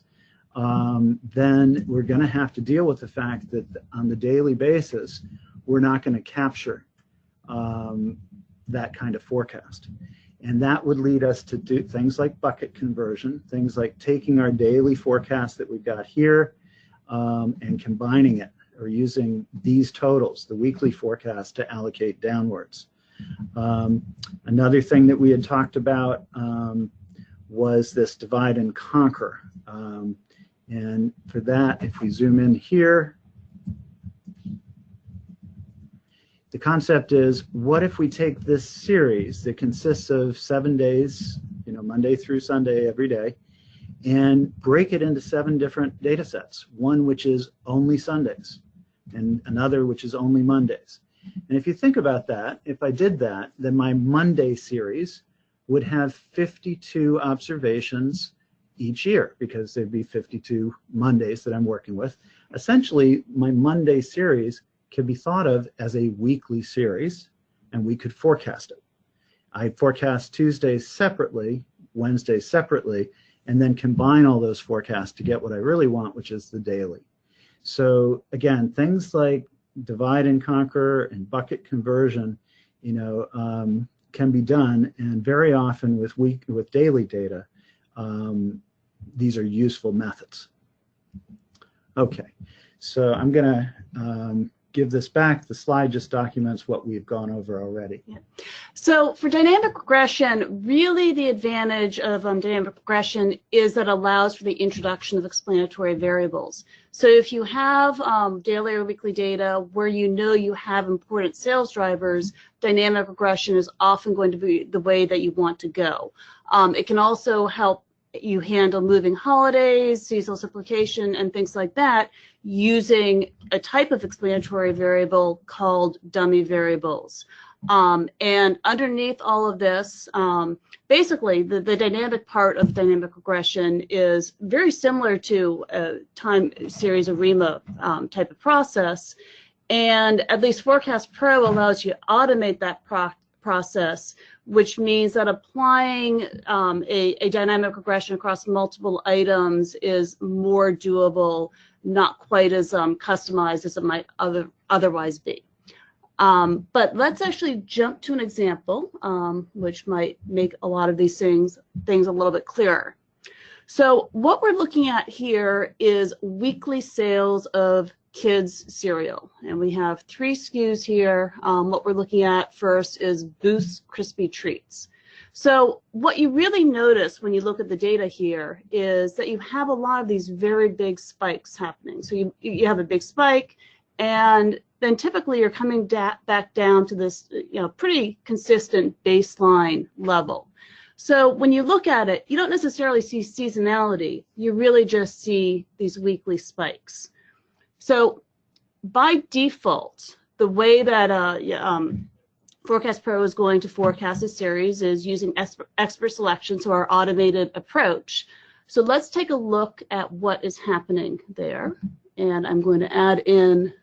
then we're going to have to deal with the fact that on the daily basis, we're not going to capture that kind of forecast. And that would lead us to do things like bucket conversion, things like taking our daily forecast that we've got here and combining it, or using these totals, the weekly forecast, to allocate downwards. Another thing that we had talked about was this divide and conquer. And for that, if we zoom in here, the concept is, what if we take this series that consists of 7 days, Monday through Sunday every day, and break it into 7 different data sets, one which is only Sundays, and another which is only Mondays. And if you think about that, if I did that, then my Monday series would have 52 observations each year, because there'd be 52 Mondays that I'm working with. Essentially, my Monday series can be thought of as a weekly series, and we could forecast it. I forecast Tuesdays separately, Wednesdays separately, and then combine all those forecasts to get what I really want, which is the daily. So again, things like divide and conquer and bucket conversion, can be done, and very often with daily data, these are useful methods. Okay, so I'm going to give this back. The slide just documents what we've gone over already. Yeah. So for dynamic regression, really the advantage of dynamic regression is that it allows for the introduction of explanatory variables. So if you have daily or weekly data where you have important sales drivers, dynamic regression is often going to be the way that you want to go. It can also help you handle moving holidays, seasonal simplification, and things like that, using a type of explanatory variable called dummy variables. And underneath all of this, basically the dynamic part of dynamic regression is very similar to a time series arima type of process. And at least Forecast Pro allows you to automate that process, which means that applying a dynamic regression across multiple items is more doable, not quite as customized as it might otherwise be. But let's actually jump to an example, which might make a lot of these things a little bit clearer. So what we're looking at here is weekly sales of kids cereal, and we have 3 SKUs here. What we're looking at first is Boost Crispy Treats. So what you really notice when you look at the data here is that you have a lot of these very big spikes happening. So you have a big spike, and then typically you're coming back down to this pretty consistent baseline level. So when you look at it, you don't necessarily see seasonality, you really just see these weekly spikes. So by default, the way that Forecast Pro is going to forecast a series is using expert selection, so our automated approach. So let's take a look at what is happening there. And I'm going to add in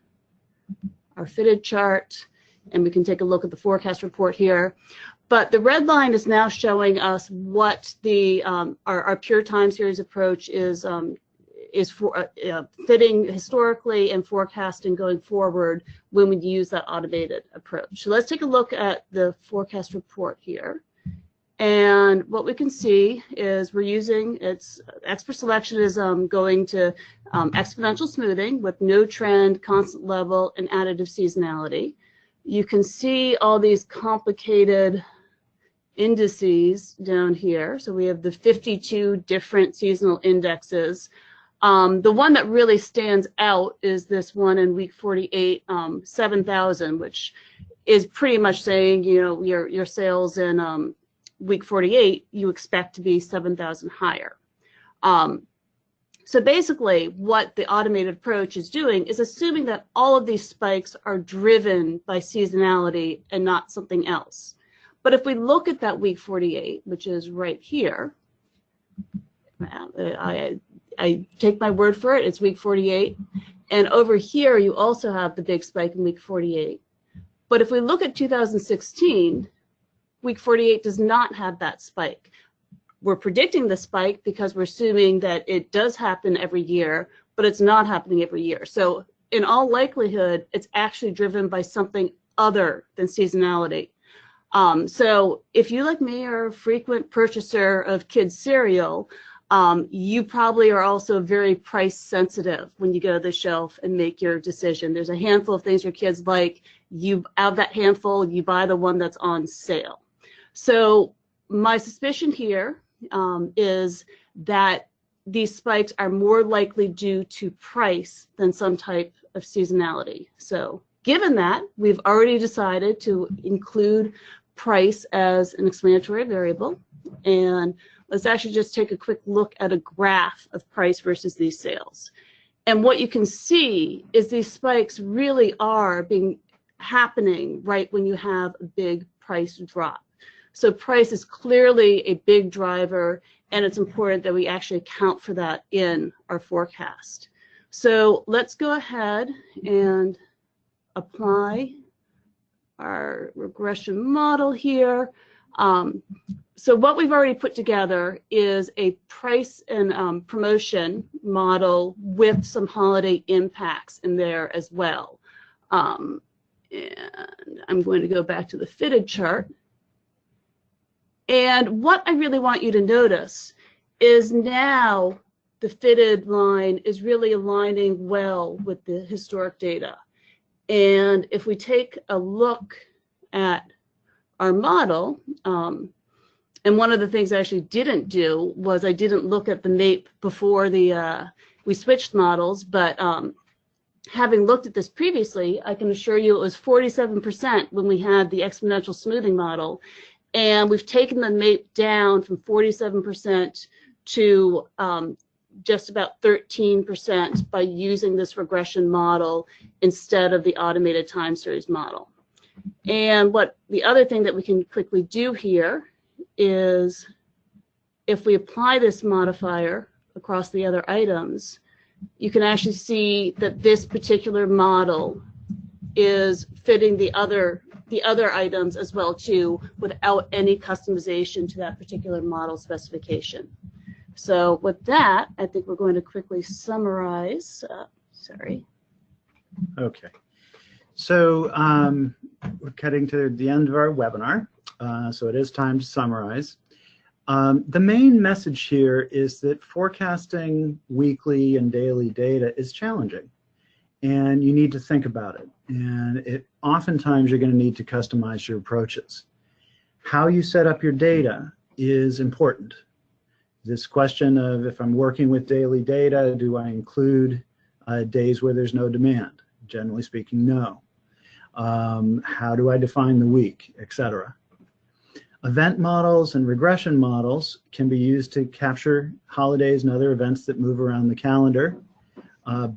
our fitted chart, and we can take a look at the forecast report here. But the red line is now showing us what the our pure time series approach is for fitting historically and forecasting going forward when we use that automated approach. So let's take a look at the forecast report here. And what we can see is we're using expert selection is going to exponential smoothing with no trend, constant level, and additive seasonality. You can see all these complicated indices down here. So we have the 52 different seasonal indexes. The one that really stands out is this one in week 48, 7,000, which is pretty much saying, your sales in week 48, you expect to be 7,000 higher. So basically what the automated approach is doing is assuming that all of these spikes are driven by seasonality and not something else. But if we look at that week 48, which is right here, I take my word for it, it's week 48. And over here, you also have the big spike in week 48. But if we look at 2016, week 48 does not have that spike. We're predicting the spike because we're assuming that it does happen every year, but it's not happening every year. So in all likelihood, it's actually driven by something other than seasonality. So if you, like me, are a frequent purchaser of kids' cereal, you probably are also very price sensitive when you go to the shelf and make your decision. There's a handful of things your kids like. You, out of that handful, you buy the one that's on sale. So my suspicion here is that these spikes are more likely due to price than some type of seasonality. So given that, we've already decided to include price as an explanatory variable. And let's actually just take a quick look at a graph of price versus these sales. And what you can see is these spikes really are happening right when you have a big price drop. So price is clearly a big driver, and it's important that we actually account for that in our forecast. So let's go ahead and apply our regression model here. So what we've already put together is a price and promotion model with some holiday impacts in there as well. And I'm going to go back to the fitted chart. And what I really want you to notice is now the fitted line is really aligning well with the historic data. And if we take a look at our model, and one of the things I actually didn't do was I didn't look at the MAPE before we switched models, but having looked at this previously, I can assure you it was 47% when we had the exponential smoothing model. And we've taken the MAPE down from 47% to just about 13% by using this regression model instead of the automated time series model. And what the other thing that we can quickly do here is if we apply this modifier across the other items, you can actually see that this particular model is fitting the other items as well too, without any customization to that particular model specification. So with that, I think we're going to quickly summarize. Sorry. Okay. So we're cutting to the end of our webinar, so it is time to summarize. The main message here is that forecasting weekly and daily data is challenging, and you need to think about it. And oftentimes you're going to need to customize your approaches. How you set up your data is important. This question of if I'm working with daily data, do I include days where there's no demand? Generally speaking, no. How do I define the week, etc. Event models and regression models can be used to capture holidays and other events that move around the calendar.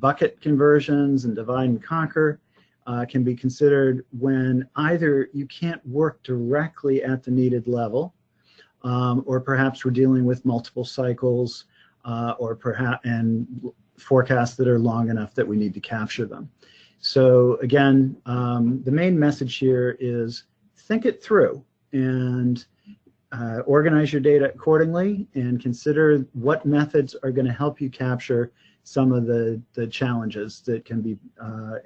Bucket conversions and divide and conquer can be considered when either you can't work directly at the needed level, or perhaps we're dealing with multiple cycles, or perhaps forecasts that are long enough that we need to capture them. So again, the main message here is think it through and organize your data accordingly, and consider what methods are going to help you capture some of the challenges that can be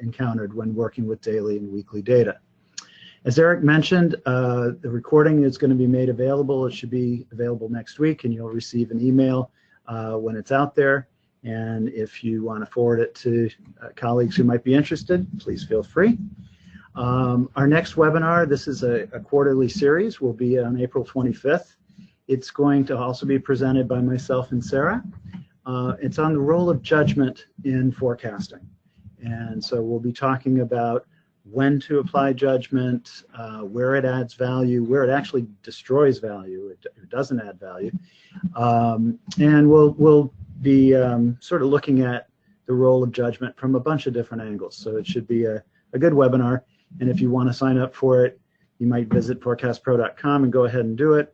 encountered when working with daily and weekly data. As Eric mentioned, the recording is going to be made available. It should be available next week, and you'll receive an email when it's out there. And if you want to forward it to colleagues who might be interested, please feel free. Our next webinar, this is a quarterly series, will be on April 25th. It's going to also be presented by myself and Sarah. It's on the role of judgment in forecasting. And so we'll be talking about when to apply judgment, where it adds value, where it actually destroys value, it doesn't add value. And we'll be sort of looking at the role of judgment from a bunch of different angles. So it should be a good webinar. And if you want to sign up for it, you might visit forecastpro.com and go ahead and do it.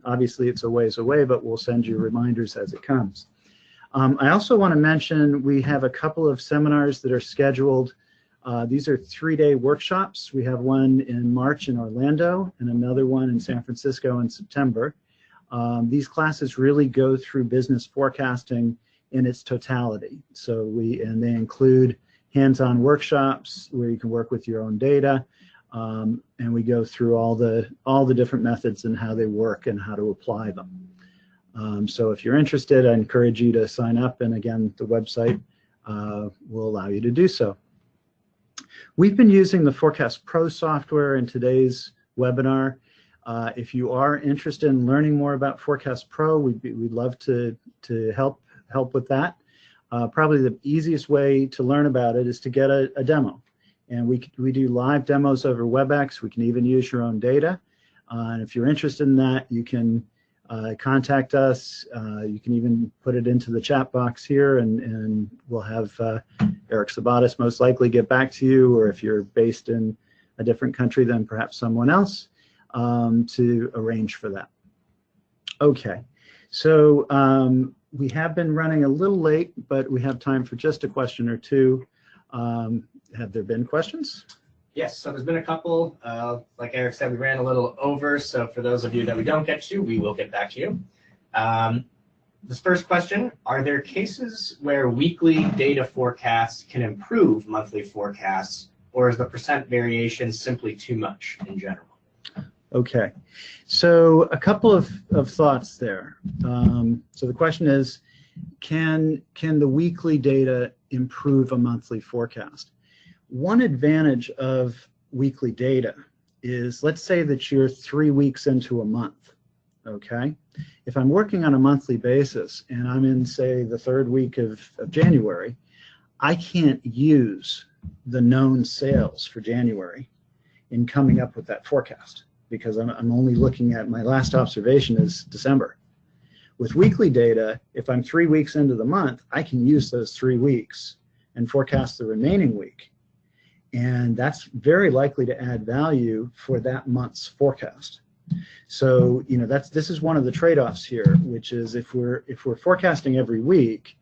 Obviously it's a ways away, but we'll send you reminders as it comes. I also want to mention we have a couple of seminars that are scheduled. These are 3-day workshops. We have one in March in Orlando and another one in San Francisco in September. These classes really go through business forecasting in its totality. And they include hands-on workshops where you can work with your own data, and we go through all the different methods and how they work and how to apply them. So if you're interested, I encourage you to sign up, and again, the website will allow you to do so. We've been using the Forecast Pro software in today's webinar. If you are interested in learning more about Forecast Pro, we'd love to help with that. Probably the easiest way to learn about it is to get a demo. And we do live demos over WebEx. We can even use your own data. And if you're interested in that, you can contact us. You can even put it into the chat box here, and we'll have Eric Sabatis most likely get back to you, or if you're based in a different country, then perhaps someone else, to arrange for that. Okay, so we have been running a little late, but we have time for just a question or two. Have there been questions? Yes, so there's been a couple. Like Eric said, we ran a little over, so for those of you that we don't get to, we will get back to you. This first question, are there cases where weekly data forecasts can improve monthly forecasts, or is the percent variation simply too much in general? Okay, so a couple of thoughts there. So the question is, can the weekly data improve a monthly forecast? One advantage of weekly data is, let's say that you're 3 weeks into a month, okay? If I'm working on a monthly basis and I'm in, say, the 3rd week of January, I can't use the known sales for January in coming up with that forecast, because I'm only looking at, my last observation is December. With weekly data, if I'm 3 weeks into the month, I can use those 3 weeks and forecast the remaining week. And that's very likely to add value for that month's forecast. So, you know, this is one of the trade-offs here, which is if we're forecasting every week,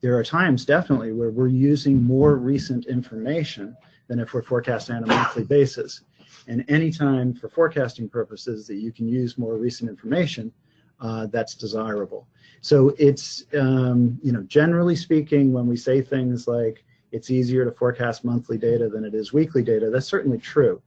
there are times definitely where we're using more recent information than if we're forecasting on a monthly basis. And anytime for forecasting purposes that you can use more recent information, that's desirable. So it's, you know, generally speaking, when we say things like it's easier to forecast monthly data than it is weekly data, that's certainly true.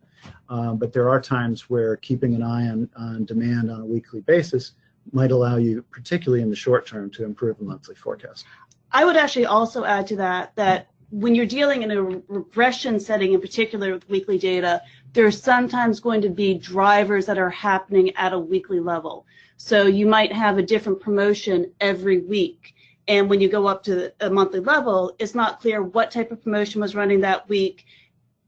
But there are times where keeping an eye on demand on a weekly basis might allow you, particularly in the short term, to improve a monthly forecast. I would actually also add to that when you're dealing in a regression setting, in particular with weekly data, there's sometimes going to be drivers that are happening at a weekly level. So you might have a different promotion every week. And when you go up to a monthly level, it's not clear what type of promotion was running that week,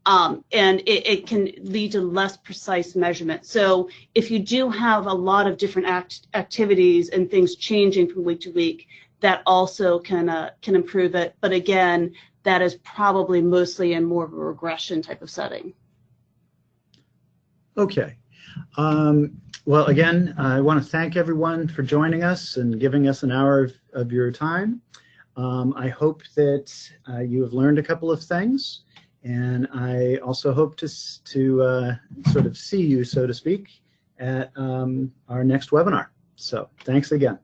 and it can lead to less precise measurement. So if you do have a lot of different activities and things changing from week to week, that also can improve it. But again, that is probably mostly in more of a regression type of setting. Okay. Well, again, I want to thank everyone for joining us and giving us an hour of your time. I hope that you have learned a couple of things, and I also hope to sort of see you, so to speak, at our next webinar. So thanks again.